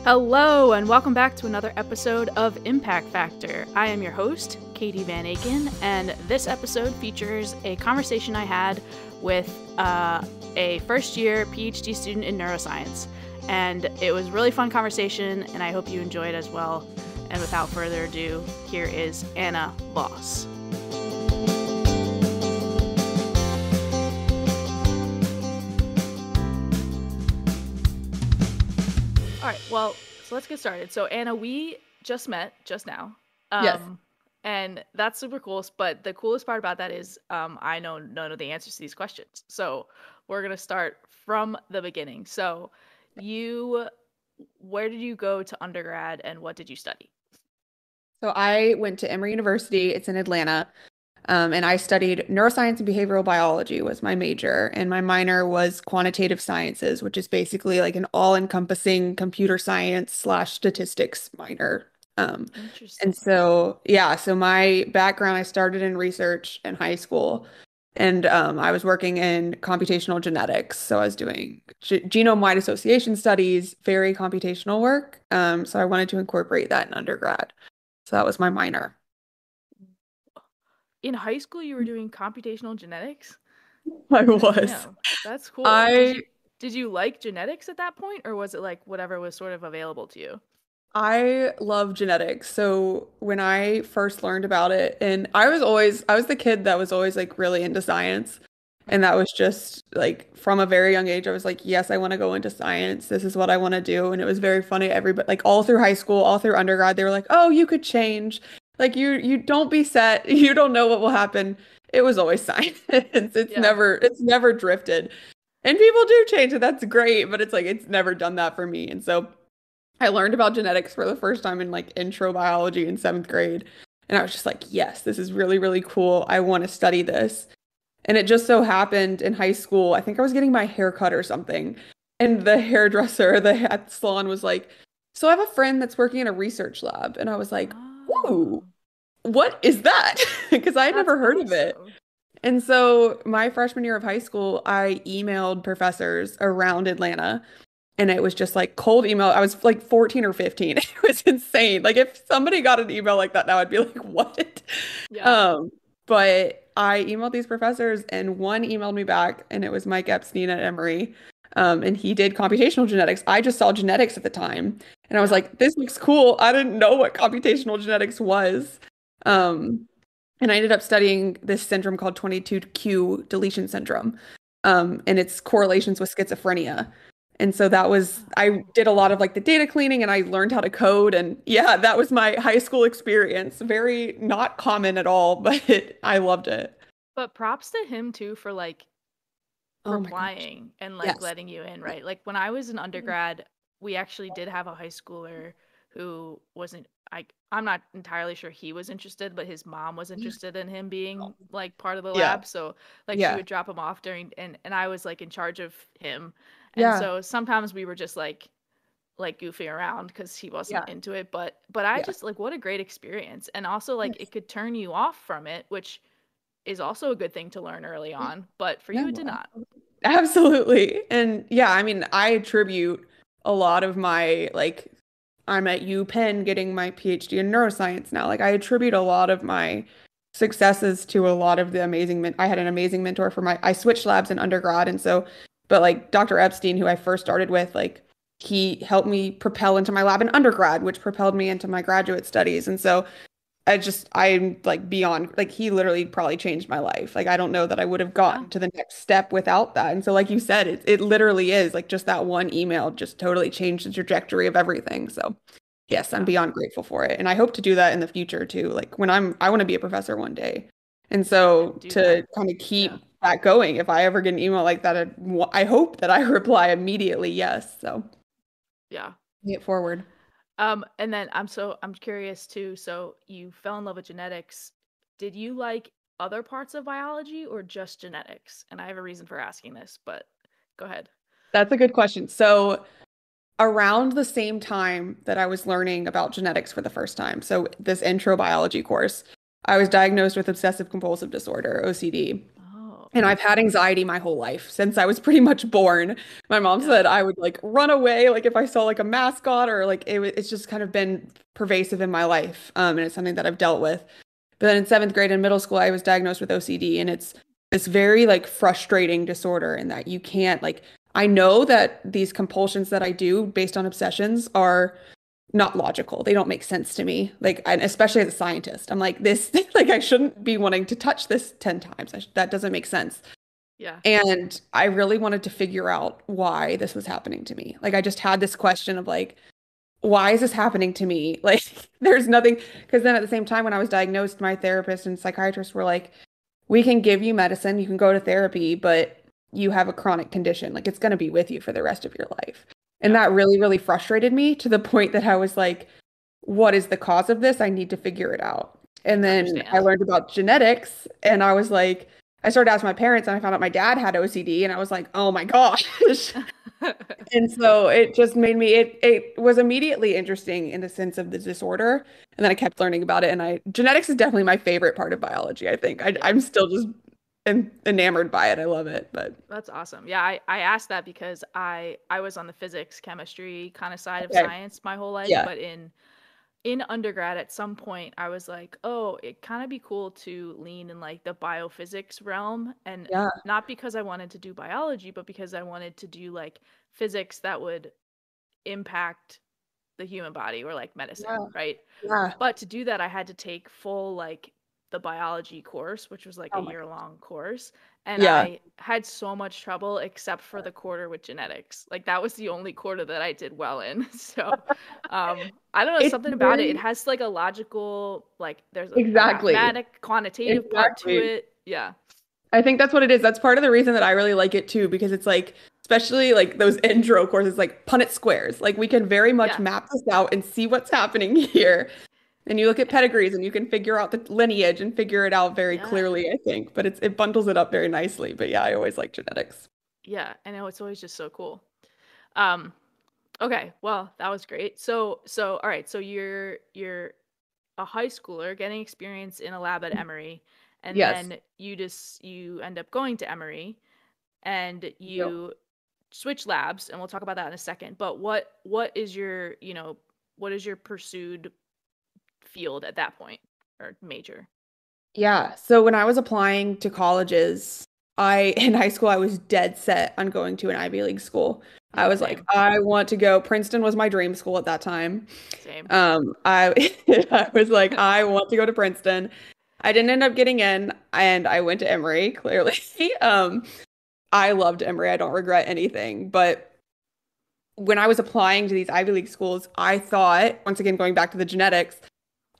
Hello, and welcome back to another episode of Impact Factor. I am your host, Katie Van Aken, and this episode features a conversation I had with a first-year PhD student in neuroscience. And it was a really fun conversation, and I hope you enjoy it as well. And without further ado, here is Anna Voss. All right, well, so let's get started. So Anna, we just met just now. Yes. And that's super cool. But the coolest part about that is I know none of the answers to these questions. So we're going to start from the beginning. So where did you go to undergrad and what did you study? So I went to Emory University. It's in Atlanta. And I studied neuroscience and behavioral biology was my major. And my minor was quantitative sciences, which is basically like an all-encompassing computer science slash statistics minor. Interesting. And so, yeah, so my background, I started in research in high school. And I was working in computational genetics. So I was doing genome-wide association studies, very computational work. So I wanted to incorporate that in undergrad. So that was my minor. In high school, you were doing computational genetics? I was. Yeah, that's cool. I Did you like genetics at that point, or was it like whatever was sort of available to you? I love genetics. So when I first learned about it, and I was the kid that was always like really into science. And that was just like from a very young age, I was like, yes, I want to go into science. This is what I want to do. And it was very funny. Everybody, like all through high school, all through undergrad, they were like, oh, you could change. Like you don't be set. You don't know what will happen. It was always science. Yeah. It's never drifted. And people do change, and that's great, but it's like it's never done that for me. And so I learned about genetics for the first time in like intro biology in seventh grade. And I was just like, yes, this is really, really cool. I want to study this. And it just so happened in high school, I think I was getting my hair cut or something. And the hairdresser, at the salon was like, so I have a friend that's working in a research lab. And I was like, Oh, ooh, what is that? Because I had that's never heard of it. awesome. And so my freshman year of high school, I emailed professors around Atlanta and it was just like cold email. I was like 14 or 15. It was insane. Like if somebody got an email like that now, I'd be like, what? Yeah. Um, but I emailed these professors and one emailed me back and it was Mike Epstein at Emory. And he did computational genetics. I just saw genetics at the time. And I was Yeah. like, this looks cool. I didn't know what computational genetics was. Yeah. Um, and I ended up studying this syndrome called 22q deletion syndrome. And its correlations with schizophrenia. And so I did a lot of like the data cleaning and I learned how to code. And yeah, that was my high school experience. Very not common at all, but I loved it. But props to him too for like Oh my gosh. replying and like Yes. letting you in, right? Like when I was an undergrad, we actually did have a high schooler who wasn't I'm not entirely sure he was interested, but his mom was interested in him being like part of the Yeah. lab. So like she Yeah. would drop him off during and I was like in charge of him. And Yeah. so sometimes we were just like goofing around because he wasn't Yeah. into it. But I Yeah. just like what a great experience. And also like it could turn you off from it, which is also a good thing to learn early on. But for you, it No, did not. absolutely. And yeah, I mean, I attribute a lot of my like I'm at UPenn getting my PhD in neuroscience now. Like I attribute a lot of my successes to a lot of the amazing men I had an amazing mentor for my I switched labs in undergrad and so but like Dr. Epstein who I first started with like he helped me propel into my lab in undergrad which propelled me into my graduate studies and so I'm like beyond like he literally probably changed my life. Like I don't know that I would have Yeah. gotten to the next step without that. And so like you said, it literally is like just that one email just totally changed the trajectory of everything. So yes, I'm Yeah. beyond grateful for it. And I hope to do that in the future too. Like I want to be a professor one day. And so Do to that. kind of keep Yeah. that going, if I ever get an email like that, I hope that I reply immediately yes. So Yeah. pay it forward. And then I'm curious too. So you fell in love with genetics. Did you like other parts of biology or just genetics? And I have a reason for asking this, but go ahead. That's a good question. So around the same time that I was learning about genetics for the first time, so this intro biology course, I was diagnosed with obsessive compulsive disorder, OCD. Oh. And I've had anxiety my whole life since I was pretty much born. My mom Yeah. said I would like run away, like if I saw like a mascot or like it's just kind of been pervasive in my life. And it's something that I've dealt with. But then in seventh grade and middle school, I was diagnosed with OCD, and it's this very like frustrating disorder in that you can't like, I know that these compulsions that I do based on obsessions are not logical. They don't make sense to me. Like, and especially as a scientist, I'm like, this, like, I shouldn't be wanting to touch this 10 times. That doesn't make sense. Yeah. And I really wanted to figure out why this was happening to me. Like, I just had this question of like, why is this happening to me? Like, there's nothing. Because then at the same time, when I was diagnosed, my therapist and psychiatrist were like, we can give you medicine, you can go to therapy, but you have a chronic condition. Like, it's going to be with you for the rest of your life. And Yeah. that really, really frustrated me to the point that I was like, what is the cause of this? I need to figure it out. Need And to then I understand. learned about genetics, and I was like, I started asking my parents, and I found out my dad had OCD, and I was like, oh my gosh. And so it just made me, it was immediately interesting in the sense of the disorder. And then I kept learning about it. And genetics is definitely my favorite part of biology, I think. Yeah. I'm still just enamored by it. I love it. But That's awesome. Yeah, I asked that because I was on the physics, chemistry kind of side of okay. science my whole life, Yeah. but in undergrad at some point I was like, "Oh, it kind of be cool to lean in like the biophysics realm." And Yeah. not because I wanted to do biology, but because I wanted to do like physics that would impact the human body or like medicine, Yeah. right? Yeah. But to do that, I had to take full like the biology course, which was like a Oh my year God. long course. And Yeah. I had so much trouble except for the quarter with genetics. Like that was the only quarter that I did well in. So I don't know, It's something about it. It very, has like a logical, like there's a exactly. mathematic, quantitative part to Exactly. it. Yeah. I think that's what it is. That's part of the reason that I really like it too, because it's like, especially like those intro courses, like Punnett squares. Like we can very much Yeah. map this out and see what's happening here. And you look at pedigrees and you can figure out the lineage and figure it out very Yeah. clearly, I think. But it bundles it up very nicely. But yeah, I always like genetics. Yeah. I know it's always just so cool. Um, okay, well, that was great. So all right, so you're a high schooler getting experience in a lab at Emory, and Yes. then you end up going to Emory and Yep. you switch labs, and we'll talk about that in a second. But what is your, what is your pursued field at that point or major? Yeah. So when I was applying to colleges, in high school, I was dead set on going to an Ivy League school. I Yeah, was like, same. I want to go. Princeton was my dream school at that time. Same. I I was like, I want to go to Princeton. I didn't end up getting in, and I went to Emory, clearly. Um, I loved Emory. I don't regret anything. But when I was applying to these Ivy League schools, I thought, once again, going back to the genetics,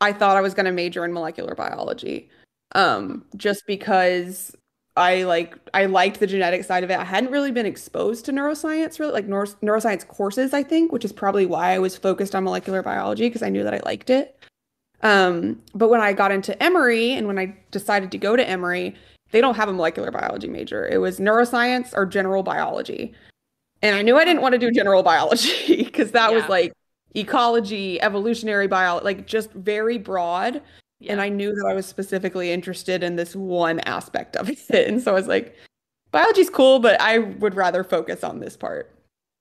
I thought I was going to major in molecular biology. Just because I liked the genetic side of it. I hadn't really been exposed to neuroscience, really, like neuroscience courses, I think, which is probably why I was focused on molecular biology because I knew that I liked it. But when I got into Emory and when I decided to go to Emory, they don't have a molecular biology major. It was neuroscience or general biology. And I knew I didn't Oh, want to do general biology because that was yeah. like ecology, evolutionary biology, like just very broad. And Yeah. I knew that I was specifically interested in this one aspect of it. And so I was like, biology's cool, but I would rather focus on this part.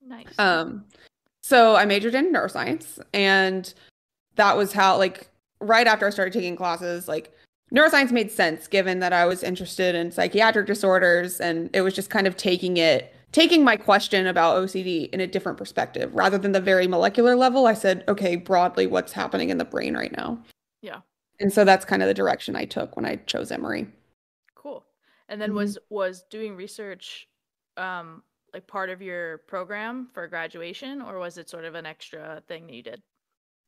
Nice. Um, so I majored in neuroscience, and that was how, like, right after I started taking classes, like, neuroscience made sense given that I was interested in psychiatric disorders, and it was just kind of taking my question about OCD in a different perspective rather than the very molecular level. I said, okay, broadly, what's happening in the brain right now? Yeah. And so that's kind of the direction I took when I chose Emory. Cool. And then Mhm. was doing research like part of your program for graduation, or was it sort of an extra thing that you did?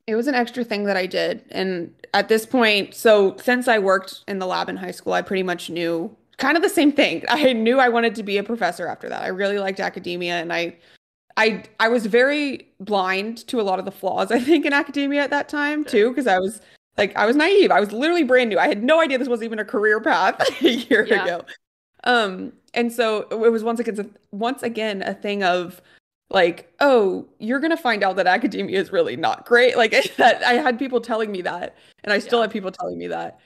It was an extra thing that I did. And at this point, so since I worked in the lab in high school, I pretty much knew kind of the same thing. I knew I wanted to be a professor after that. I really liked academia, and I was very blind to a lot of the flaws, I think, in academia at that time Sure. too, because I was naive. I was literally brand new. I had no idea this was even a career path a year Yeah. ago. And so it was once again a thing of like, oh, you're gonna find out that academia is really not great. Like that I had people telling me that, and I still Yeah. have people telling me that.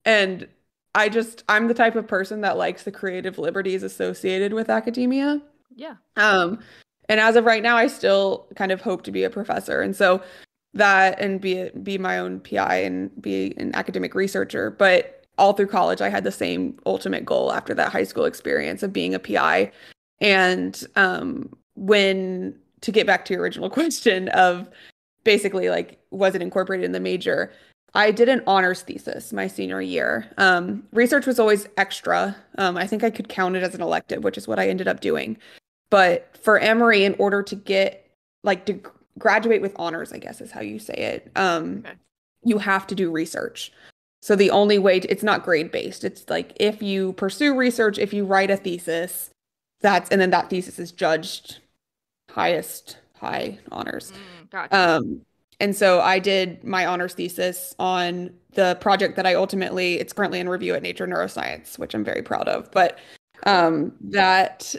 And I'm the type of person that likes the creative liberties associated with academia. Yeah. Um, and as of right now, I still kind of hope to be a professor. And so that and be my own PI and be an academic researcher. But all through college, I had the same ultimate goal after that high school experience of being a PI. And when to get back to your original question of basically like was it incorporated in the major? I did an honors thesis my senior year. Research was always extra. I think I could count it as an elective, which is what I ended up doing. But for Emory, in order to get like to graduate with honors, I guess is how you say it, Okay. you have to do research. So the only way it's not grade based. It's like if you pursue research, if you write a thesis, and then that thesis is judged high honors. Gotcha. Um, and so I did my honors thesis on the project that it's currently in review at Nature Neuroscience, which I'm very proud of. But Cool. that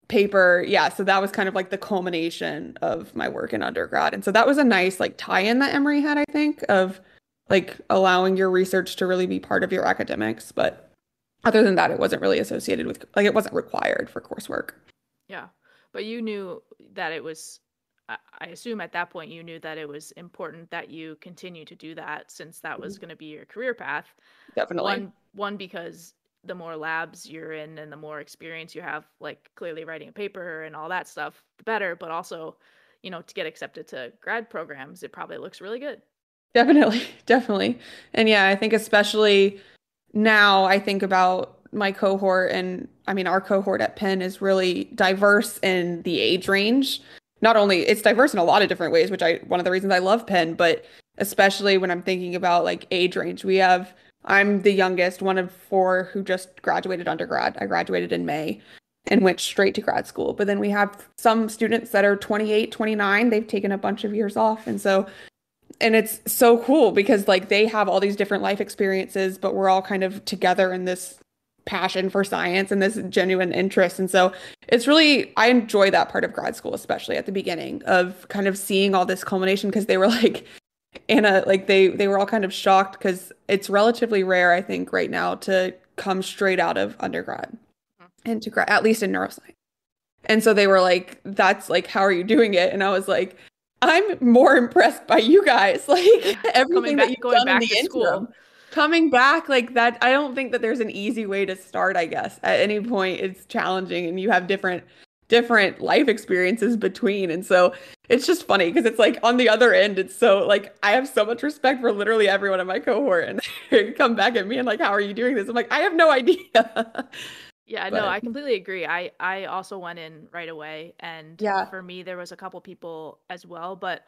paper, yeah, so that was kind of like the culmination of my work in undergrad. And so that was a nice like tie-in that Emory had, I think, of like allowing your research to really be part of your academics. But other than that, it wasn't really associated with like it wasn't required for coursework. Yeah. But you knew that it was, I assume at that point you knew that it was important that you continue to do that since that was going to be your career path. Definitely. One because the more labs you're in and the more experience you have, like clearly writing a paper and all that stuff, the better. But also, to get accepted to grad programs, it probably looks really good. Definitely. Definitely. And yeah, I think especially now I think about my cohort and I mean our cohort at Penn is really diverse in the age range. Not only it's diverse in a lot of different ways, which I one of the reasons I love Penn, but especially when I'm thinking about like age range. I'm the youngest, one of four who just graduated undergrad. I graduated in May and went straight to grad school. But then we have some students that are 28, 29. They've taken a bunch of years off. And it's so cool because like they have all these different life experiences, but we're all kind of together in this passion for science and this genuine interest. And so I enjoy that part of grad school, especially at the beginning of kind of seeing all this culmination because they were like, Anna, like they were all kind of shocked because it's relatively rare, I think, right now to come straight out of undergrad into grad, at least in neuroscience. And so they were like, that's like, how are you doing it? And I was like, I'm more impressed by you guys. Like Yeah. everything that you've Going done in back the to school. interim. Coming back like that, I don't think that there's an easy way to start, I guess. At any point it's challenging and you have different life experiences between. And so it's just funny because it's like on the other end, it's so like I have so much respect for literally everyone in my cohort and they come back at me and like, how are you doing this? I'm like, I have no idea. Yeah, no, But I completely agree. I also went in right away, and yeah, for me there was a couple people as well, but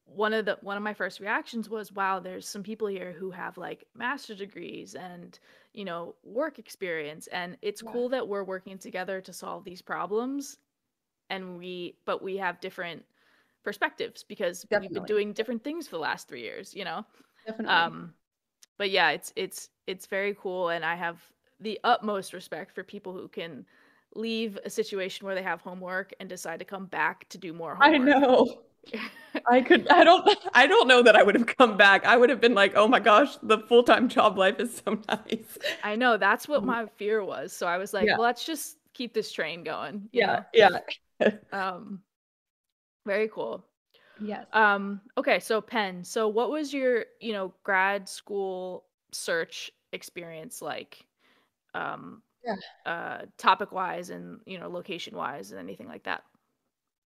one of my first reactions was, wow, there's some people here who have like master's degrees and, work experience, and it's yeah, cool that we're working together to solve these problems, and but we have different perspectives because we've been definitely. doing different things for the last 3 years. Definitely. Um but yeah, it's very cool, and I have the utmost respect for people who can leave a situation where they have homework and decide to come back to do more I homework. know. I don't know that I would have come back. I would have been like, oh my gosh, the full-time job life is so nice. I know that's what Um, my fear was. So I was like, yeah, well, let's just keep this train going. yeah. Um, very cool. Yes. Okay, so Penn. So what was your, grad school search experience like? Um, Yeah. topic wise and, location wise and anything like that.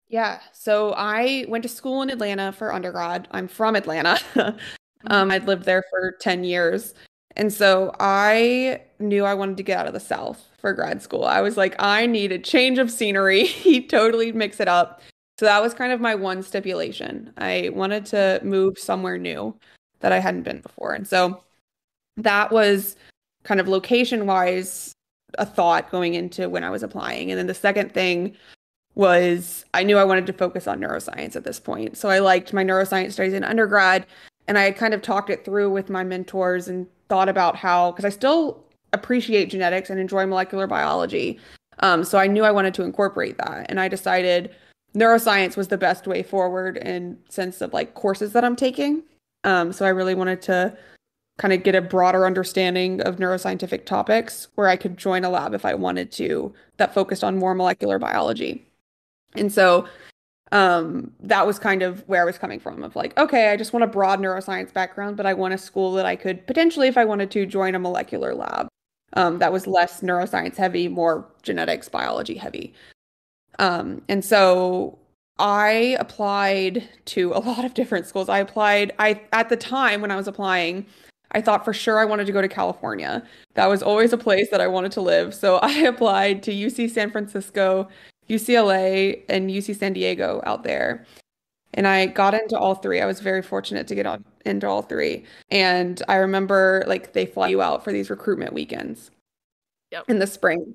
Yeah. So I went to school in Atlanta for undergrad. I'm from Atlanta. Hmm. I'd lived there for 10 years. And so I knew I wanted to get out of the South for grad school. I was like, I need a change of scenery. Totally mix it up. So that was kind of my one stipulation. I wanted to move somewhere new that I hadn't been before. And so that was kind of location wise a thought going into when I was applying. And then the second thing was I knew I wanted to focus on neuroscience at this point. So I liked my neuroscience studies in undergrad, and I had kind of talked it through with my mentors and thought about how, because I still appreciate genetics and enjoy molecular biology. So I knew I wanted to incorporate that, and I decided neuroscience was the best way forward in sense of like courses that I'm taking. So I really wanted to kind of get a broader understanding of neuroscientific topics where I could join a lab if I wanted to that focused on more molecular biology. And so that was kind of where I was coming from of like, okay, I just want a broad neuroscience background, but I want a school that I could potentially, if I wanted to, join a molecular lab that was less neuroscience heavy, more genetics, biology heavy. And so I applied to a lot of different schools. I at the time when I was applying, I thought for sure I wanted to go to California. That was always a place that I wanted to live. So I applied to UC San Francisco, UCLA, and UC San Diego out there. And I got into all three. I was very fortunate to get on into all three. And I remember like they fly you out for these recruitment weekends Yep. in the spring.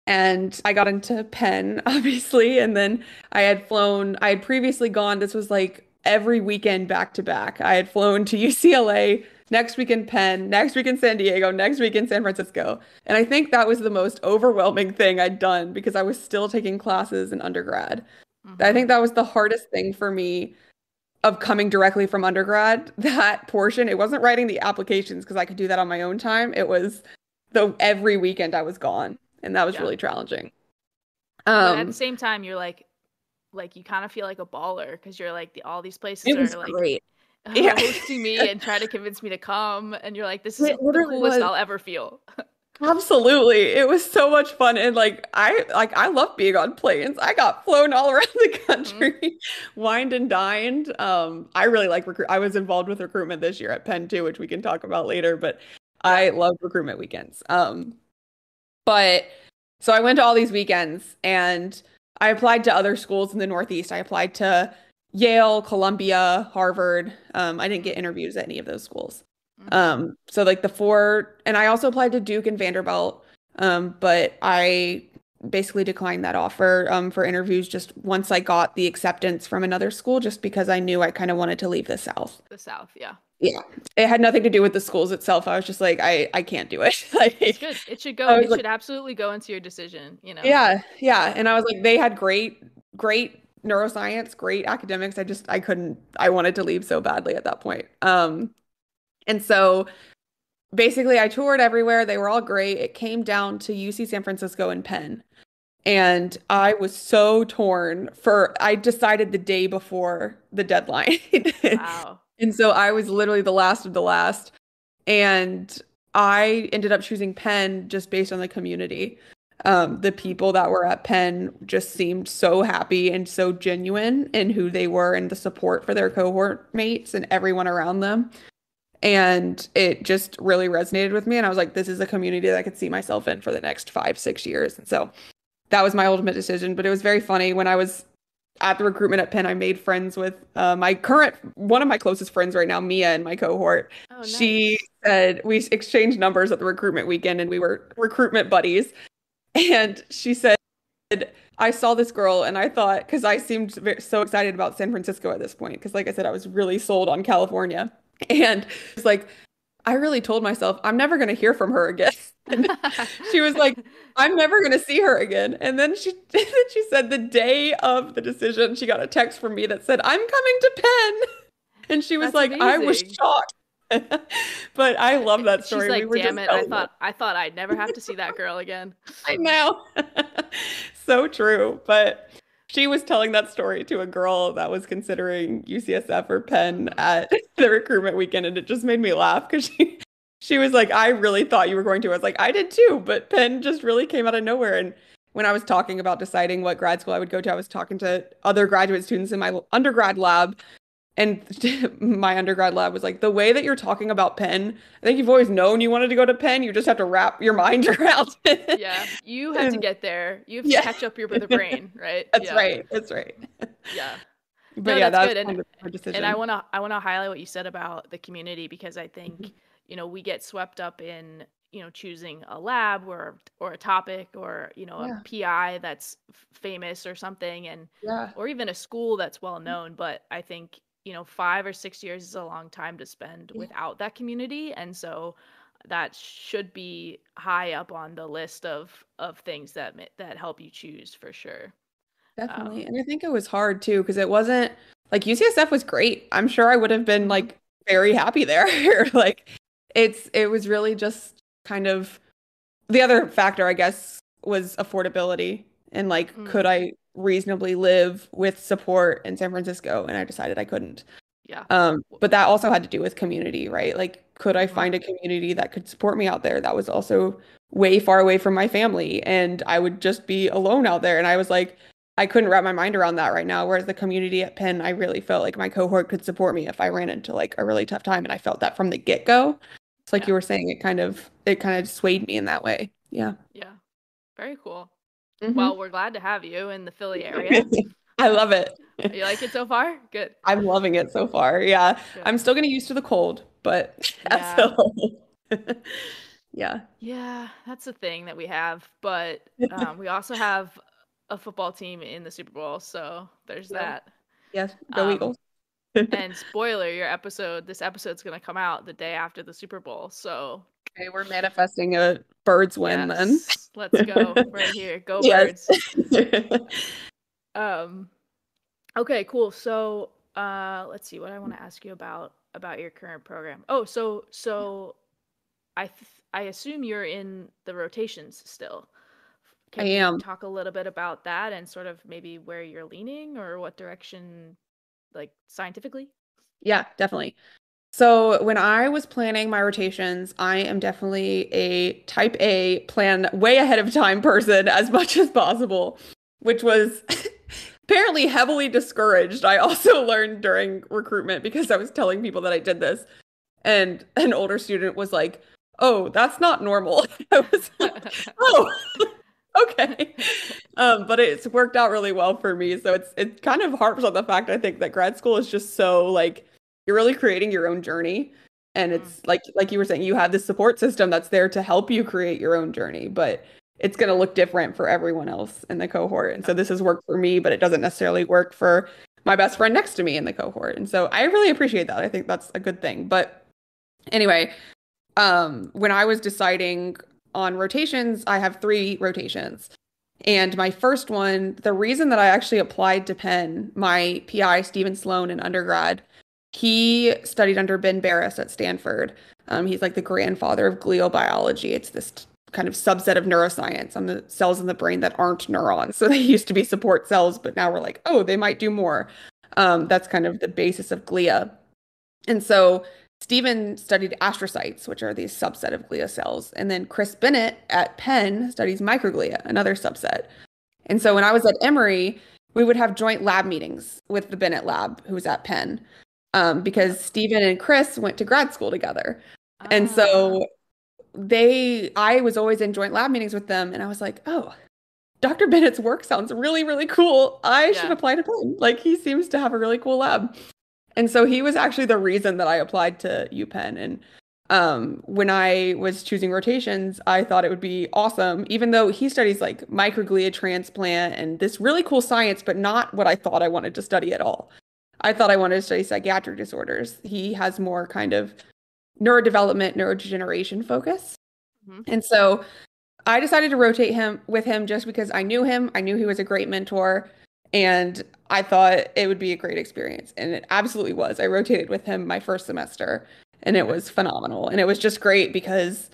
And I got into Penn, obviously. And then I had previously gone, this was like every weekend back to back. I had flown to UCLA, next week in Penn, next week in San Diego, next week in San Francisco. And I think that was the most overwhelming thing I'd done because I was still taking classes in undergrad. I think that was the hardest thing for me of coming directly from undergrad. That portion, it wasn't writing the applications because I could do that on my own time. It was the every weekend I was gone, and that was Yeah. really challenging. But at the same time, you're like you kind of feel like a baller because you're like all these places It was are like great. Yeah. hosting me and trying to convince me to come, and you're like, this is It the literally coolest was. I'll ever feel. Absolutely. It was so much fun. And I love being on planes. I got flown all around the Hmm. country, wined and dined. I really like I was involved with recruitment this year at Penn too, which we can talk about later, but Yeah. I love recruitment weekends. But so I went to all these weekends and I applied to other schools in the Northeast. I applied to Yale, Columbia, Harvard. I didn't get interviews at any of those schools. Hmm. So like the four, and I also applied to Duke and Vanderbilt. But I basically declined that offer, for interviews just once I got the acceptance from another school, just because I knew I kind of wanted to leave the South. The South, yeah. Yeah. It had nothing to do with the schools itself. I was just like, I can't do it. It's Like, good. It should go. I was It like, should absolutely go into your decision, yeah, yeah. And I was like, they had great neuroscience, great academics. I couldn't, I wanted to leave so badly at that point. And so basically I toured everywhere. They were all great. It came down to UC San Francisco and Penn. And I was so torn I decided the day before the deadline. Wow. And so I was literally the last of the last. And I ended up choosing Penn just based on the community. The people that were at Penn just seemed so happy and so genuine in who they were and the support for their cohort mates and everyone around them. And it just really resonated with me. And I was like, this is a community that I could see myself in for the next 5, 6 years. And so that was my ultimate decision. But it was very funny when I was at the recruitment at Penn, I made friends with one of my closest friends right now, Mia, in my cohort. Oh, She nice. said we exchanged numbers at the recruitment weekend and we were recruitment buddies. And she said, I saw this girl and I thought, because I seemed so excited about San Francisco at this point, because like I said, I was really sold on California. And it's like, I really told myself, I'm never going to hear from her again. And she was like, I'm never going to see her again. And then she said the day of the decision, she got a text from me that said, I'm coming to Penn. And she was That's like, I was amazing. shocked. But I love that She's story. We like, were damn just it, telling it. I thought I'd never have to see that girl again. I know. So true. But she was telling that story to a girl that was considering UCSF or Penn Hmm. at the recruitment weekend, and it just made me laugh because she was like, I really thought you were going to. I was like, I did too, but Penn just really came out of nowhere. And when I was talking about deciding what grad school I would go to, I was talking to other graduate students in my undergrad lab. And my undergrad lab was like, the way that you're talking about Penn, I think you've always known you wanted to go to Penn. You just have to wrap your mind around it. Yeah, you have to And get there. You have to yeah, catch up the brain, right? that's Yeah. right. That's right. Yeah. But No, yeah, that's that was good. kind of a And decision. I wanna highlight what you said about the community because I think, Mhm. we get swept up in, choosing a lab or a topic or, a Yeah, PI that's famous or something and yeah, or even a school that's well known, but I think, 5 or 6 years is a long time to spend yeah, without that community. And so that should be high up on the list of things that help you choose for sure. definitely. Um, And I think it was hard too because it wasn't like UCSF was great. I'm sure I would have been mhm. like very happy there. Like it was really just kind of the other factor, I guess, was affordability and like could Mm, I reasonably live with support in San Francisco? And I decided I couldn't. yeah. But that also had to do with community, right? Like, could I Mm-hmm. find a community that could support me out there that was also way far away from my family and I would just be alone out there? And I was like, I couldn't wrap my mind around that right now. Whereas the community at Penn, I really felt like my cohort could support me if I ran into like a really tough time. And I felt that from the get-go. It's like Yeah. you were saying, it kind of swayed me in that way. Yeah. Yeah. Very cool. Hmm. Well, we're glad to have you in the Philly area. I love it. You like it so far? Good. I'm loving it so far. Yeah. Good. I'm still getting used to the cold, but that's Yeah. a yeah. Yeah, that's the thing that we have, but we also have a football team in the Super Bowl, so there's Yep. that. Yes. Go Um, Eagles. and spoiler, this episode's gonna come out the day after the Super Bowl, so Okay, we're manifesting a Birds win then. yes, let's go right here. Go Yes. Birds. Um, okay, cool. So, let's see what I want to ask you about your current program. Oh, so I assume you're in the rotations still. I Can you am. talk a little bit about that and sort of maybe where you're leaning or what direction, like scientifically? Yeah, definitely. So when I was planning my rotations, I am definitely a type A plan way ahead of time person as much as possible, which was apparently heavily discouraged. I also learned during recruitment because I was telling people that I did this, and an older student was like, "Oh, that's not normal." I was like, "Oh, okay." But it's worked out really well for me. So it kind of harps on the fact I think that grad school is just so like you're really creating your own journey. And Mm, it's like you were saying, you have this support system that's there to help you create your own journey, but it's going to look different for everyone else in the cohort. And yeah. so this has worked for me, but it doesn't necessarily work for my best friend next to me in the cohort. And so I really appreciate that. I think that's a good thing. But anyway, when I was deciding on rotations, I have three rotations. And my first one, the reason that I actually applied to Penn, my PI, Stephen Sloan, in undergrad, he studied under Ben Barres at Stanford. He's like the grandfather of gliobiology. It's this kind of subset of neuroscience on the cells in the brain that aren't neurons. So they used to be support cells, but now we're like, oh, they might do more. That's kind of the basis of glia. And so Stephen studied astrocytes, which are these subset of glia cells. And then Chris Bennett at Penn studies microglia, another subset. And so Mm, when I was at Emory, we would have joint lab meetings with the Bennett lab, who was at Penn, yep. because Stephen and Chris went to grad school together. And Ah, so I was always in joint lab meetings with them. And I was like, oh, Dr. Bennett's work sounds really, really cool. I should yeah. apply to Penn. Like he seems to have a really cool lab. And so he was actually the reason that I applied to UPenn. And when I was choosing rotations, I thought it would be awesome, even though he studies like microglia transplant and this really cool science, but not what I thought I wanted to study at all. I thought I wanted to study psychiatric disorders. He has more kind of neurodevelopment, neurodegeneration focus. Hmm. And so I decided to rotate him with him just because I knew him. I knew he was a great mentor, and I thought it would be a great experience. And it absolutely was. I rotated with him my first semester, and it Okay. was phenomenal. And it was just great because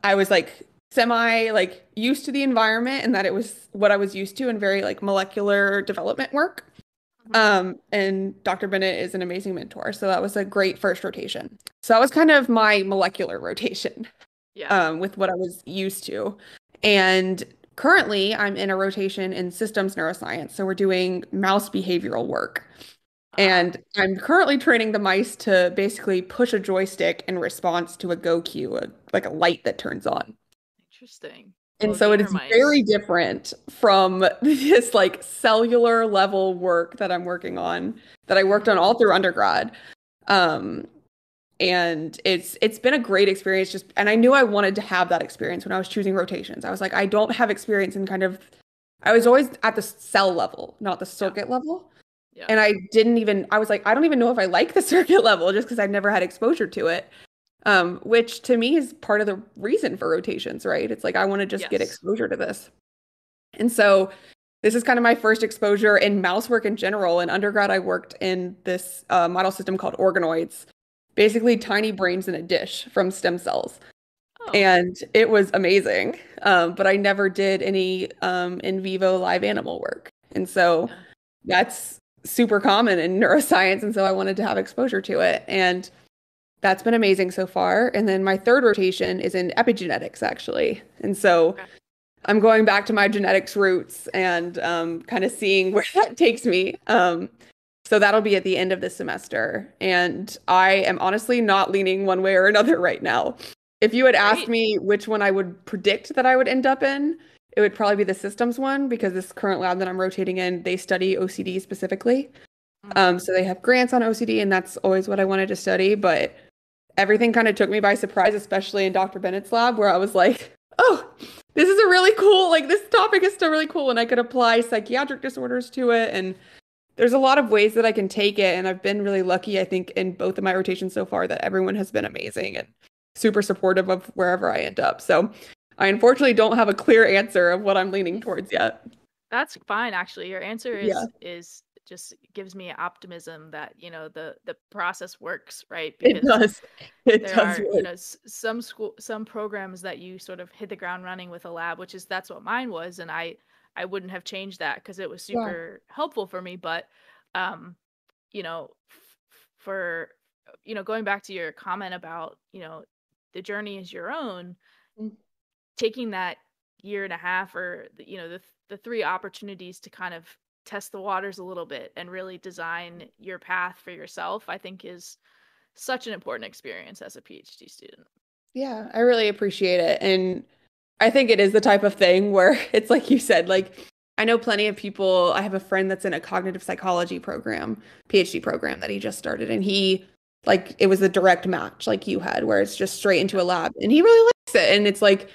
I was like semi like used to the environment and that it was what I was used to and very like molecular development work. Hmm. And Dr. Bennett is an amazing mentor. So that was a great first rotation. So that was kind of my molecular rotation Yeah. with what I was used to. And currently, I'm in a rotation in systems neuroscience. So we're doing mouse behavioral work. Ah, And I'm currently training the mice to basically push a joystick in response to a go cue, like a light that turns on. interesting. And Little so it gamer is very mice. different from this like cellular level work that I'm working on, that I worked Hmm. on all through undergrad. Um, and it's been a great experience just and I knew I wanted to have that experience when I was choosing rotations. I was like, I don't have experience in kind of I was always at the cell level, not the Yeah. circuit level. Yeah. And I was like, I don't even know if I like the circuit level just because I've never had exposure to it. Which to me is part of the reason for rotations, right? It's like I want to just get Yes. exposure to this. And so this is kind of my first exposure in mouse work in general. In undergrad, I worked in this model system called organoids. basically tiny brains in a dish from stem cells. Oh, And it was amazing. But I never did any in vivo live animal work. And so yeah. that's super common in neuroscience. And so I wanted to have exposure to it. And that's been amazing so far. And then my third rotation is in epigenetics, actually. And so Okay. I'm going back to my genetics roots and kind of seeing where that takes me. So that'll be at the end of the semester. And I am honestly not leaning one way or another right now. If you had asked Great. me which one I would predict that I would end up in, it would probably be the systems one because this current lab that I'm rotating in, they study OCD specifically. Mm. So they have grants on OCD, and that's always what I wanted to study. But everything kind of took me by surprise, especially in Dr. Bennett's lab, where I was like, oh, this is a really cool, like this topic is still really cool, and I could apply psychiatric disorders to it. And there's a lot of ways that I can take it. And I've been really lucky, I think, in both of my rotations so far that everyone has been amazing and super supportive of wherever I end up. So I unfortunately don't have a clear answer of what I'm leaning towards yet. That's fine, actually. Your answer Yeah, is just gives me optimism that, the process works, right? it Because does. It there does are, work. some programs that you sort of hit the ground running with a lab, which is that's what mine was, and I wouldn't have changed that because it was Yeah. super helpful for me. But um, for going back to your comment about, the journey is your own, Mm. taking that year and a half or the three opportunities to kind of test the waters a little bit and really design your path for yourself, I think is such an important experience as a PhD student. Yeah, I really appreciate it. And I think it is the type of thing where it's like you said, like I know plenty of people. I have a friend that's in a cognitive psychology program, PhD program that he just started, and he like it was a direct match like you had, where it's just straight into Yeah. a lab, and he really likes it. And it's like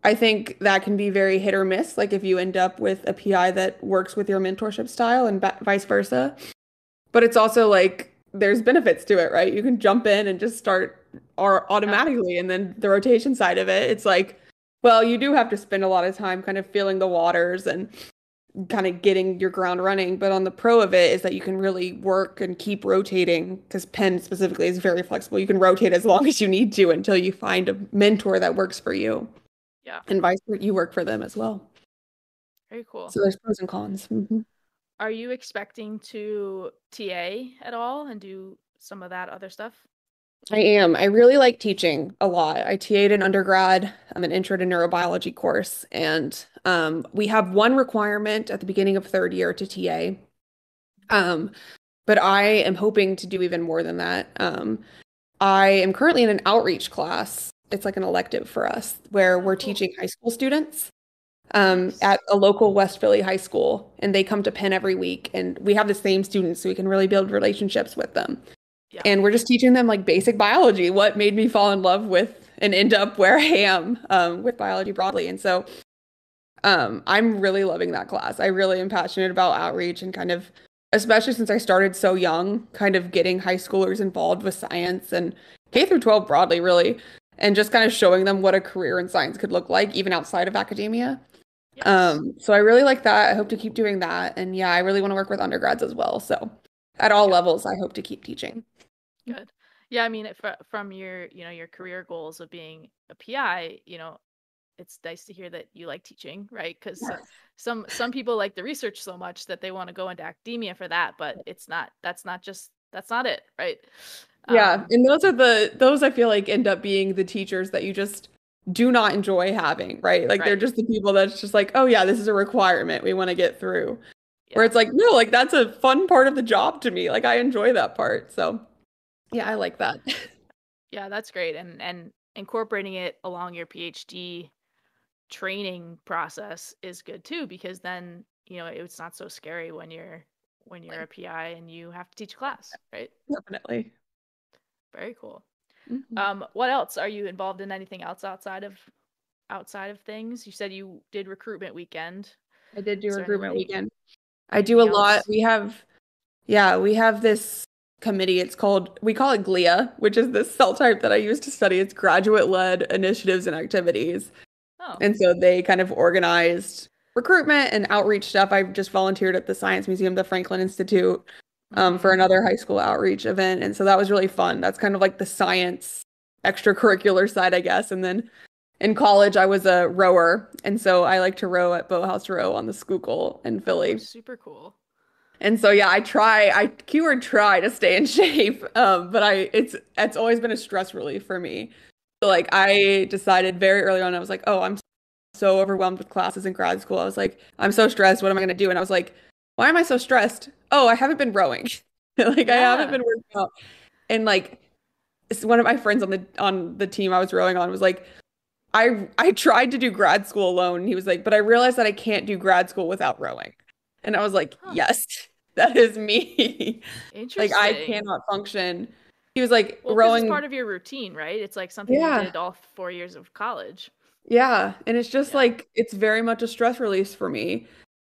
I think that can be very hit or miss, like if you end up with a PI that works with your mentorship style and vice versa. But it's also like there's benefits to it, right? You can jump in and just start or Yeah. automatically, and then the rotation side of it, it's like, well, you do have to spend a lot of time kind of feeling the waters and kind of getting your ground running. But on the pro of it is that you can really work and keep rotating because Penn specifically is very flexible. You can rotate as long as you need to until you find a mentor that works for you, Yeah. and vice versa, you work for them as well. Very cool. So there's pros and cons. Are you expecting to TA at all and do some of that other stuff? I am. I really like teaching a lot. I TA'd in undergrad. I'm an intro to neurobiology course, and we have one requirement at the beginning of third year to TA. Um, but I am hoping to do even more than that. I am currently in an outreach class. It's like an elective for us where Oh, we're cool. teaching high school students Nice. at a local West Philly high school, and they come to Penn every week, and we have the same students, so we can really build relationships with them. Yeah. And we're just teaching them like basic biology, what made me fall in love with and end up where I am with biology broadly. And so I'm really loving that class. I really am passionate about outreach and kind of, especially since I started so young, kind of getting high schoolers involved with science and K through 12 broadly, really, and just kind of showing them what a career in science could look like, even outside of academia. Yes. So I really like that. I hope to keep doing that. And yeah, I really want to work with undergrads as well. So at all Yeah. levels, I hope to keep teaching. Good. Yeah, I mean, from your, your career goals of being a PI, it's nice to hear that you like teaching, right? Because Yes. some people like the research so much that they want to go into academia for that, but that's not it, right? Yeah, Um, and those I feel like end up being the teachers that you just do not enjoy having, right? Like they're right. just the people that's just like, oh yeah, this is a requirement we want to get through. Where Yeah. it's like, no, like that's a fun part of the job to me. Like I enjoy that part. So yeah, I like that. Yeah, that's great. And incorporating it along your PhD training process is good too, because then, it's not so scary when you're a PI and you have to teach class, right? Definitely. Very cool. Mhm. What else? Are you involved in anything else outside of things? You said you did recruitment weekend. I did do Is there recruitment anything weekend. I do anything a lot. else? We have this committee. We call it GLIA, which is this cell type that I use to study. It's graduate-led initiatives and activities. Oh, And so they kind of organized recruitment and outreach stuff. I've just volunteered at the Science Museum, the Franklin Institute. for Mm-hmm. another high school outreach event. And so that was really fun. That's kind of like the science extracurricular side, I guess. And then in college, I was a rower. And so I like to row at Boathouse Row on the Schuylkill in Oh, Philly. super cool. And so yeah, I keyword try to stay in shape. But it's always been a stress relief for me. So like I decided very early on, I was like, oh, I'm so overwhelmed with classes in grad school. I was like, I'm so stressed. What am I going to do? And I was like, why am I so stressed? Oh, I haven't been rowing. Like I haven't Yeah. been working out. And like one of my friends on the team I was rowing on was like, I tried to do grad school alone. And he was like, but I realized that I can't do grad school without rowing. And I was like, Huh. yes, that is me. Like I Interesting. cannot function. He was like Well, because it's rowing. part of your routine, right? It's like something you Yeah. did all 4 years of college. Yeah. And it's just Yeah. like it's very much a stress release for me.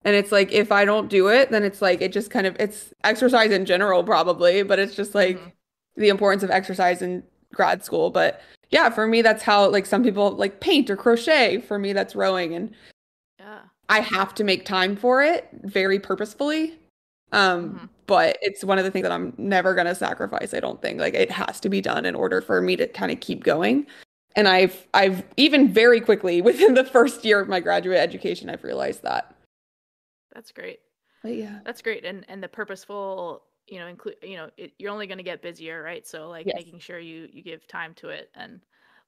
And it's like if I don't do it, then it's like it just kind of it's exercise in general probably, but it's just Mm-hmm. like the importance of exercise in grad school. But yeah, for me that's how like some people like paint or crochet. For me that's rowing and Yeah. I have to make time for it very purposefully. Mm-hmm. But it's one of the things that I'm never gonna sacrifice, I don't think. Like it has to be done in order for me to kind of keep going. And I've even very quickly within the first year of my graduate education, I've realized that. That's great. But yeah. That's great. And the purposeful, include, you're only going to get busier, right? So like Yes. making sure you give time to it. And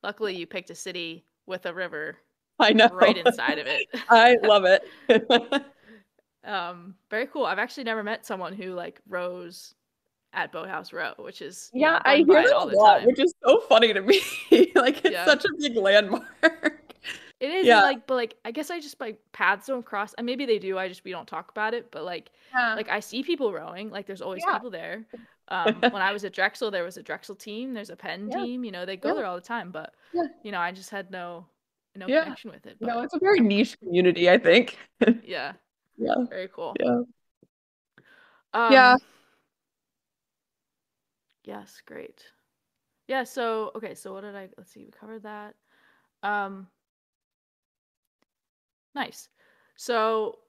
luckily you picked a city with a river I right know. inside of it. I love it. Very cool. I've actually never met someone who like rows at Boathouse Row, which is, Yeah, I going hear by it it all a the lot, time. which is so funny to me. Like it's Yeah. such a big landmark. It is, and Yeah. like, but like, I guess I just like paths don't cross, and maybe they do. I just we don't talk about it. But Yeah. like I see people rowing. Like, there's always Yeah. people there. When I was at Drexel, there was a Drexel team. There's a Penn Yeah. team. They Yeah. go there all the time. But Yeah. I just had no Yeah. connection with it. No, But it's a very I'm niche community, I think. yeah, Yeah. very cool. Yeah. Yeah. Um, yes, great. Yeah. So okay. So what did I? Let's see. We covered that. Um, nice. So,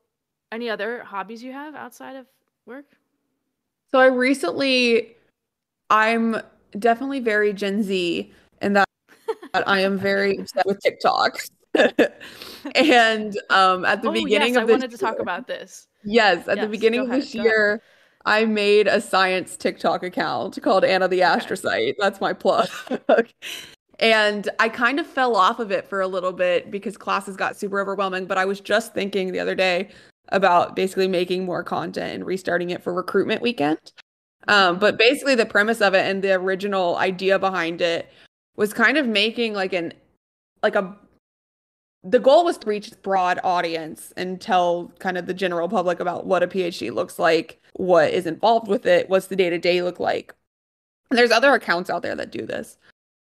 any other hobbies you have outside of work? So I'm definitely very Gen Z in that I am very obsessed with TikTok. And at the Oh, yes, beginning I of this wanted to talk year, about this. yes, at the Yes, beginning go of ahead. this Go ahead. year, I made a science TikTok account called Anna the Okay. Astrocyte. That's my plug. And I kind of fell off of it for a little bit because classes got super overwhelming. But I was just thinking the other day about basically making more content and restarting it for recruitment weekend. Mm-hmm. But basically, the premise of it and the original idea behind it was kind of making like a the goal was to reach a broad audience and tell kind of the general public about what a PhD looks like, what is involved with it, what's the day-to-day look like. And there's other accounts out there that do this.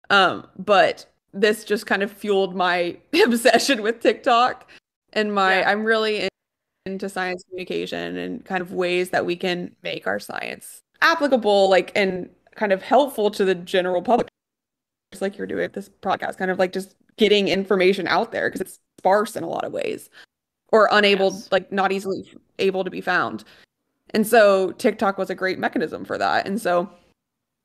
But this just kind of fueled my obsession with TikTok and Yeah. I'm really into science communication and kind of ways that we can make our science applicable, like and kind of helpful to the general public, just like you're doing with this podcast, kind of like just getting information out there because it's sparse in a lot of ways or unable, Yes. like not easily able to be found. And so TikTok was a great mechanism for that. And so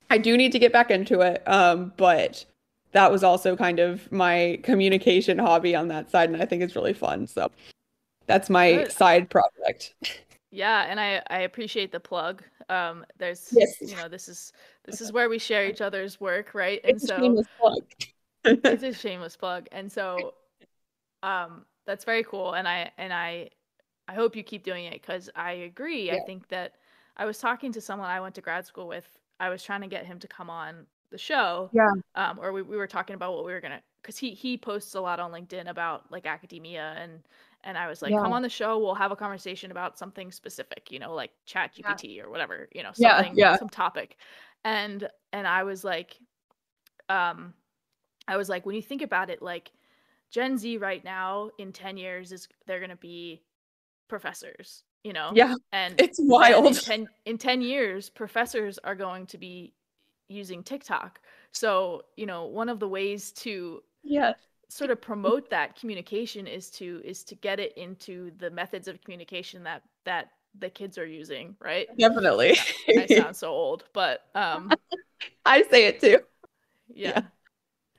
I do need to get back into it. But that was also kind of my communication hobby on that side, and I think it's really fun. So that's my Good. side project. Yeah, and I appreciate the plug. There's, Yes, this is where we share each other's work, right? And it's a so shameless plug. it's a shameless plug. And so that's very cool. And I hope you keep doing it because I agree. I Yeah, think that I was talking to someone I went to grad school with. I was trying to get him to come on the show, yeah, or we were talking about what we were gonna, because he posts a lot on LinkedIn about like academia, and I was like, come yeah, on the show, we'll have a conversation about something specific, like Chat yeah, GPT or whatever, yeah, something, yeah, some topic, and um, I was like, when you think about it, like Gen Z right now in 10 years they're gonna be professors, yeah. and It's then wild. in 10 years professors are going to be using TikTok. So, one of the ways to Yeah, sort of promote that communication is to get it into the methods of communication that the kids are using, right? Definitely. I sound so old, but I say it too. Yeah. yeah.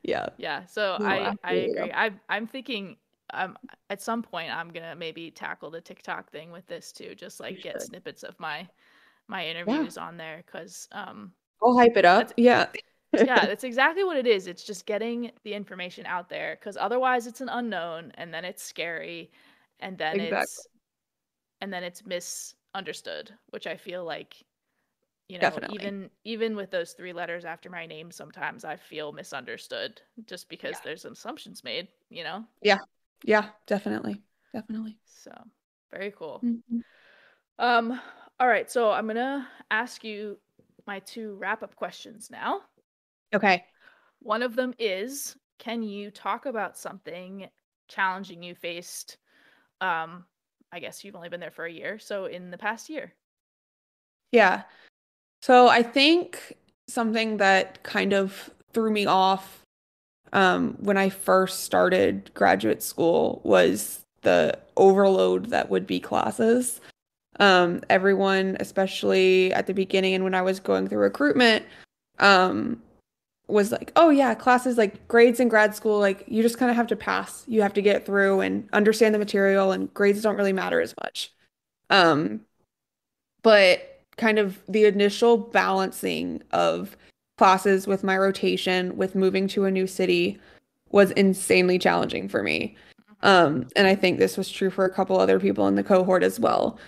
Yeah. Yeah, so No, I absolutely. agree. I'm thinking at some point I'm gonna maybe tackle the TikTok thing with this too, just You like get should. snippets of my Yeah. interviews on there, because I'll hype it that's up. Yeah. yeah, that's exactly what it is. It's just getting the information out there, because otherwise it's an unknown, and then it's scary, and then Exactly. it's misunderstood, which I feel like, Definitely. even with those three letters after my name, sometimes I feel misunderstood just Yeah. because there's assumptions made. Yeah. Yeah. Definitely. Definitely. So, very cool. Mhm. Um, all right, so I'm gonna ask you my two wrap-up questions now. Okay. One of them is, can you talk about something challenging you faced? Um, I guess you've only been there for a year, so in the past year. Yeah. So I think something that kind of threw me off when I first started graduate school was the overload that would be classes. Everyone, especially at the beginning and when I was going through recruitment, um, was like, oh yeah, classes like grades in grad school, like you just kind of have to pass. You have to get through and understand the material, and grades don't really matter as much. Um, but kind of the initial balancing of classes with my rotation, with moving to a new city was insanely challenging for me. Mhm. And I think this was true for a couple other people in the cohort as well.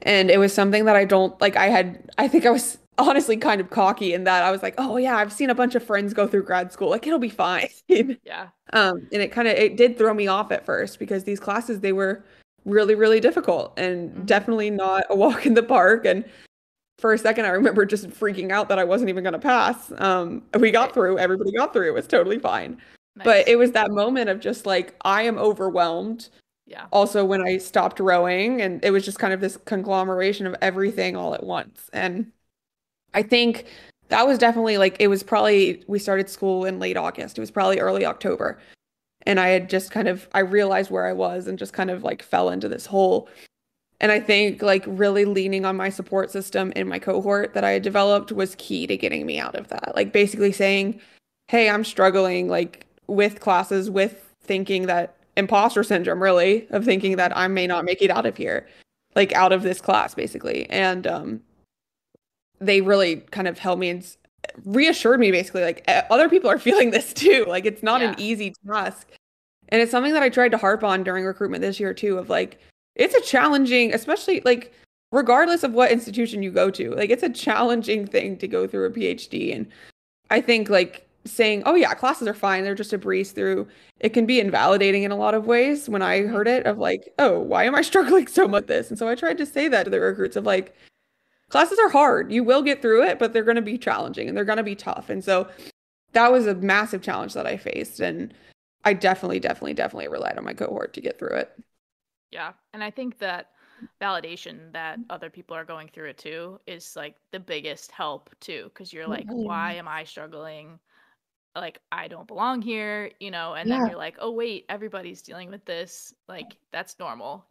And it was something that I don't like. I think I was honestly kind of cocky in that I was like, oh yeah, I've seen a bunch of friends go through grad school. Like it'll be fine. Yeah. And it did throw me off at first because these classes, they were really, really difficult and Hmm. definitely not a walk in the park. And for a second, I remember just freaking out that I wasn't even going to pass. We got Right. through, everybody got through. It was totally fine. But Nice. it was that moment of just like, I am overwhelmed. Yeah. Also, when I stopped rowing, and it was just kind of this conglomeration of everything all at once. And I think that was definitely like, it was probably, we started school in late August. It was probably early October. And I had just kind of, I realized where I was and just kind of like fell into this hole. And I think like really leaning on my support system in my cohort that I had developed was key to getting me out of that. Like basically saying, hey, I'm struggling like with classes, with thinking that imposter syndrome, really, of thinking Hmm. that I may not make it out of here, like out of this class, basically. And they really kind of held me and reassured me basically like other people are feeling this too. Like it's not an Yeah. easy task. And it's something that I tried to harp on during recruitment this year too, of like, it's a challenging, especially like, regardless of what institution you go to, like, it's a challenging thing to go through a PhD. And I think like saying, oh yeah, classes are fine, they're just a breeze through, it can be invalidating in a lot of ways when I Hmm. heard it of like, oh, why am I struggling so much with this? And so I tried to say that to the recruits of like, classes are hard. You will get through it, but they're going to be challenging and they're going to be tough. And so that was a massive challenge that I faced. And I definitely, definitely, definitely relied on my cohort to get through it. Yeah. And I think that validation that other people are going through it too is like the biggest help too, because you're It like, really why is. am I struggling? Like, I don't belong here, and then Yeah, you're like, oh wait, everybody's dealing with this. Like, that's normal.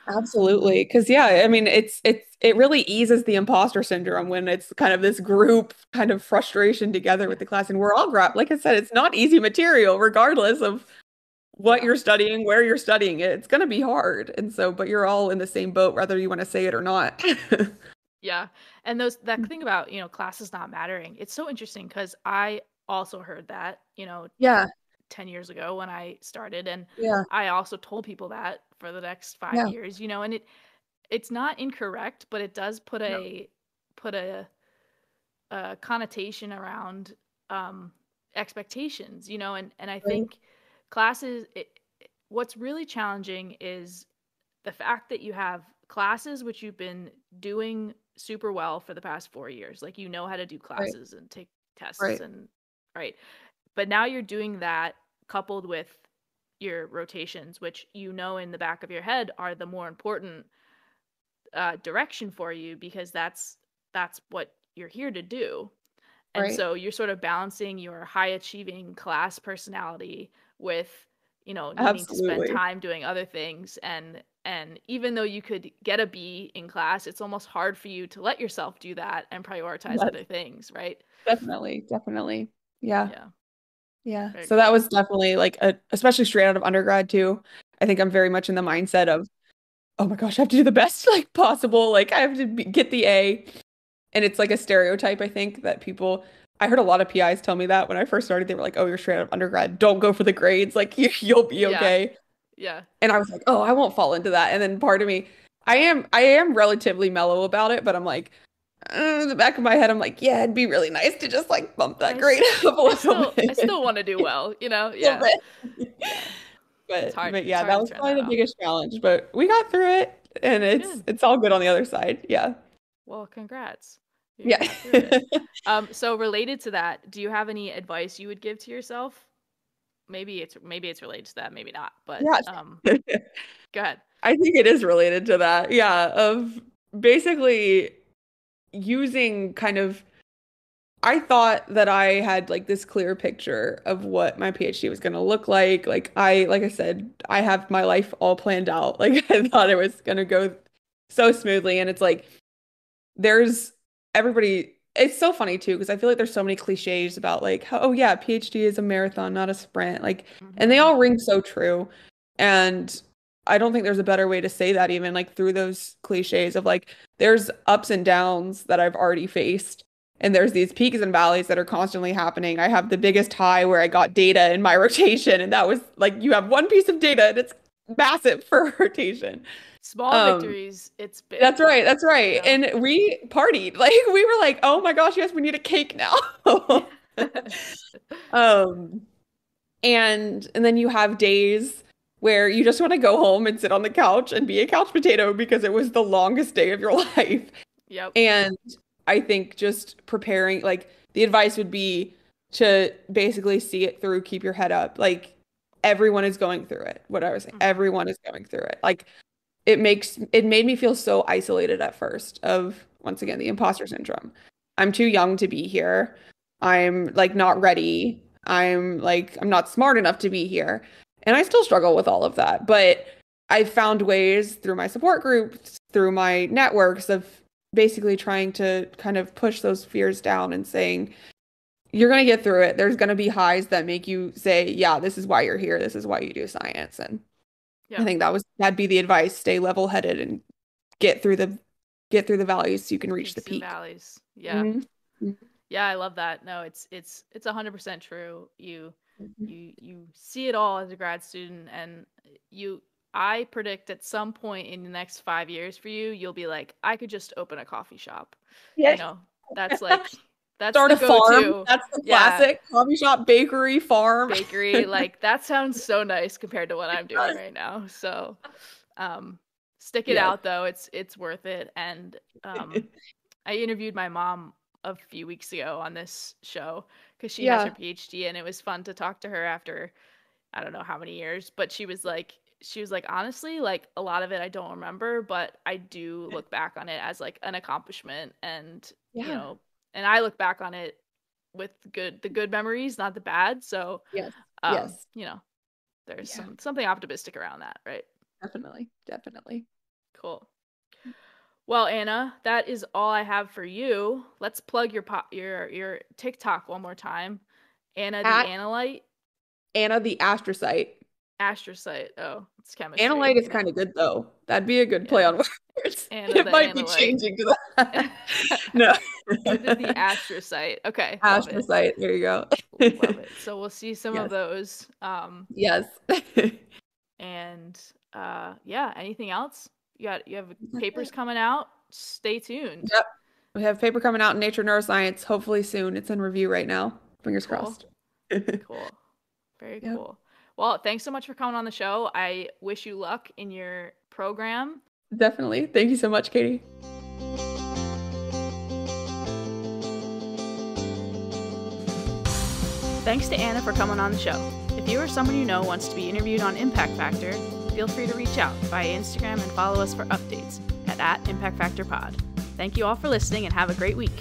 absolutely. Because yeah, I mean, it really eases the imposter syndrome when it's kind of this group kind of frustration together Yeah. with the class, and we're all like I said, it's not easy material, regardless of what Yeah. you're studying, where you're studying it. It's going to be hard, and so, but you're all in the same boat, whether you want to say it or not. Yeah. And that thing about, classes not mattering. It's so interesting because I also heard that, Yeah, 10 years ago when I started, and yeah, I also told people that for the next 5 yeah. years, and it's not incorrect, but it does put No, a connotation around um expectations, and I right, think classes what's really challenging is the fact that you have classes which you've been doing super well for the past 4 years. Like, you know how to do right, classes and take tests, right, and right. But now you're doing that coupled with your rotations, which in the back of your head are the more important direction for you, because that's what you're here to do. And right. so you're sort of balancing your high achieving class personality with, needing to spend Absolutely. time doing other things. And And even though you could get a B in class, it's almost hard for you to let yourself do that and prioritize Yes, other things, right? definitely, definitely. Yeah. Yeah, Yeah. very So that cool. was definitely like especially straight out of undergrad too. I think I'm very much in the mindset of, oh my gosh, I have to do the best like possible. Like I have to get the A. And it's like a stereotype, I think, that I heard a lot of PIs tell me that when I first started, they were like, oh, you're straight out of undergrad. Don't go for the grades. Like you'll be Yeah, okay. yeah. And I was like, oh, I won't fall into that. And then part of me, I am relatively mellow about it, but I'm like, in the back of my head, I'm like, yeah, it'd be really nice to just like bump that grade up a little I bit. still want to do well, you know? A little Yeah. bit. Yeah. It's hard. But It's yeah, hard that to was turn probably that the off. biggest challenge. But we got through it and Good. it's all good on the other side. Yeah. Well, congrats. You Yeah. got through it. So related to that, do you have any advice you would give to yourself? Maybe it's related to that, maybe not, but Yeah. go ahead. I think it is related to that. Yeah, of basically using kind of I thought that I had like this clear picture of what my PhD was going to look like. Like I said, I have my life all planned out. Like I thought it was going to go so smoothly and it's like there's everybody it's so funny too because I feel like there's so many cliches about like how, oh yeah, PhD is a marathon, not a sprint. Like and they Mm-hmm. all ring so true. And I don't think there's a better way to say that even like through those cliches of like there's ups and downs that I've already faced. And there's these peaks and valleys that are constantly happening. I have the biggest high where I got data in my rotation, and that was like you have one piece of data and it's massive for rotation. Small Um, victories, it's big. that's right. That's You right. know? And we partied. Like we were like, "Oh my gosh, yes, we need a cake now." Um, and then you have days where you just want to go home and sit on the couch and be a couch potato because it was the longest day of your life. Yep. And I think just preparing, like the advice would be to basically see it through, keep your head up. Like everyone is going through it. What I was saying, Mm-hmm. everyone is going through it. Like it made me feel so isolated at first of once again the imposter syndrome. I'm too young to be here. I'm like not ready. I'm not smart enough to be here. And I still struggle with all of that. But I found ways through my support groups, through my networks of basically trying to kind of push those fears down and saying, you're going to get through it. There's going to be highs that make you say, yeah, this is why you're here. This is why you do science. And I Yep. think that'd be the advice. Stay level-headed and get through the valleys so you can reach the Peaks and peak. valleys. Yeah. Mhm. Yeah, I love that. No, it's 100% true. You Mhm. you see it all as a grad student, and I predict at some point in the next 5 years for you, you'll be like, I could just open a coffee shop. You Yeah. know, that's like that's Start the a farm. go-to. That's the Yeah, classic coffee shop, bakery, farm. bakery. Like that sounds so nice compared to what It I'm doing does. right now. So, stick it Yes. out though. It's worth it. And I interviewed my mom a few weeks ago on this show because she has her Yeah. PhD, and it was fun to talk to her after I don't know how many years, but she was like, honestly, like a lot of it I don't remember, but I do look back on it as like an accomplishment, and Yeah. and I look back on it with the good memories, not the bad. So, Yes. Yes. there's Yeah. something optimistic around that, right? Definitely. Definitely. Cool. Well, Anna, that is all I have for you. Let's plug your TikTok one more time. Anna the At Analyte, Anna the astrocyte. Astrocyte. Oh, it's chemistry. Analyte is kind of good though. That'd be a good play Yeah. on words. Anna It the might be Analyte. changing to that. No. Anna the Astrocyte. Okay, love it. Astrocyte. There you go. Love it. So we'll see some of Yes. those. Yes. And yeah, anything else? You have papers coming out. Stay tuned. Yep. We have a paper coming out in Nature Neuroscience, hopefully soon. It's in review right now. Fingers Cool. crossed. Cool. Very Yep. cool. Well, thanks so much for coming on the show. I wish you luck in your program. Definitely. Thank you so much, Katie. Thanks to Anna for coming on the show. If you or someone you know wants to be interviewed on Impact Factor, feel free to reach out via Instagram and follow us for updates at @ImpactFactorPod. Thank you all for listening and have a great week.